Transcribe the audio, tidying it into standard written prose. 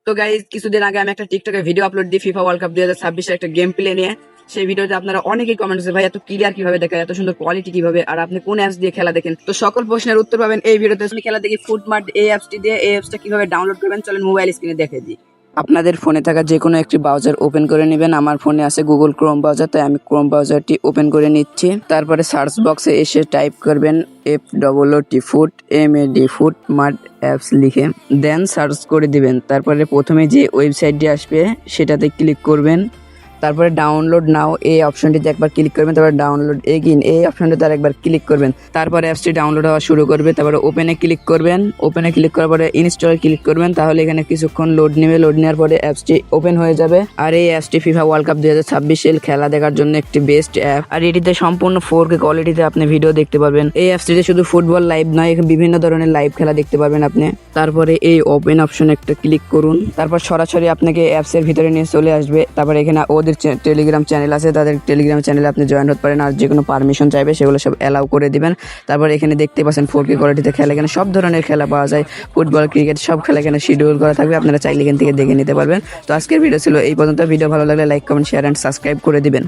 তো গাইজ কিছুদিন আগে আমি একটা টিকটকে ভিডিও আপলোড দিই ফিফা ওয়ার্ল্ড কাপ 2026 একটা গেম প্লে নিয়ে। সেই ভিডিওতে আপনারা অনেকেই কমেন্ট করেছে, ভাই এত ক্লিয়ার কিভাবে দেখা, এত সুন্দর কোয়ালিটি কিভাবে, আর আপনি কোন অ্যাপস দিয়ে খেলা দেখেন। তো সকল প্রশ্নের উত্তর পাবেন এই ভিডিওতে। আমি খেলা দেখি ফুটমার্ট এই অ্যাপসটি দিয়ে। এই অ্যাপসটা কিভাবে ডাউনলোড করবেন চলেন মোবাইল স্ক্রিনে দেখে দিই। আপনাদের ফোনে থাকা যে কোনো একটি ব্রাউজার ওপেন করে নেবেন। আমার ফোনে আছে গুগল ক্রোম ব্রাউজার, তাই আমি ক্রোম ব্রাউজারটি ওপেন করে নিচ্ছি। তারপরে সার্চ বক্সে এসে টাইপ করবেন FOOT foot MAD foot mart apps লিখে দেন সার্চ করে দিবেন। তারপরে প্রথমে যে ওয়েবসাইটটি আসবে সেটাতে ক্লিক করবেন। তারপরে ডাউনলোড নাও এই অপশনটিতে একবার ক্লিক করবেন। তারপরে ডাউনলোড এগিন এই অপশনটিতে আরেকবার ক্লিক করবেন। তারপরে অ্যাপসটি ডাউনলোড হওয়া শুরু করবে। তারপরে ওপেনে ক্লিক করবেন। ওপেনে ক্লিক করার পরে ইনস্টলে ক্লিক করবেন। তাহলে এখানে কিছুক্ষণ লোড নেবে। লোড নেওয়ার পরে অ্যাপসটি ওপেন হয়ে যাবে। আর এই অ্যাপসটি ফিফা ওয়ার্ল্ড কাপ 2026 এর খেলা দেখার জন্য একটি বেস্ট অ্যাপ। আর এটিতে সম্পূর্ণ 4K কোয়ালিটিতে আপনি ভিডিও দেখতে পারবেন। এই অ্যাপসটিতে শুধু ফুটবল লাইভ নয়, বিভিন্ন ধরনের লাইভ খেলা দেখতে পারবেন আপনি। তারপরে এই ওপেন অপশনে একটা ক্লিক করুন। তারপর সরাসরি আপনাকে অ্যাপসের ভিতরে নিয়ে চলে আসবে। তারপরে এখানে ওদের টেলিগ্রাম চ্যানেল আছে, তাদের টেলিগ্রাম চ্যানেলে আপনি জয়েন হতে পারেন। আর যে কোনো পারমিশন চাইবে সেগুলো সব অ্যালাউ করে দিবেন। তারপর এখানে দেখতে পাচ্ছেন 4K কোয়ালিটিতে খেলা, এখানে সব ধরনের খেলা পাওয়া যায়। ফুটবল, ক্রিকেট সব খেলা এখানে শিডিউল করা থাকবে, আপনারা চাইলে এখান থেকে দেখে নিতে পারবেন। তো আজকের ভিডিও ছিল এই পর্যন্ত। ভিডিও ভালো লাগলে like, comment, share and subscribe করে দিবেন।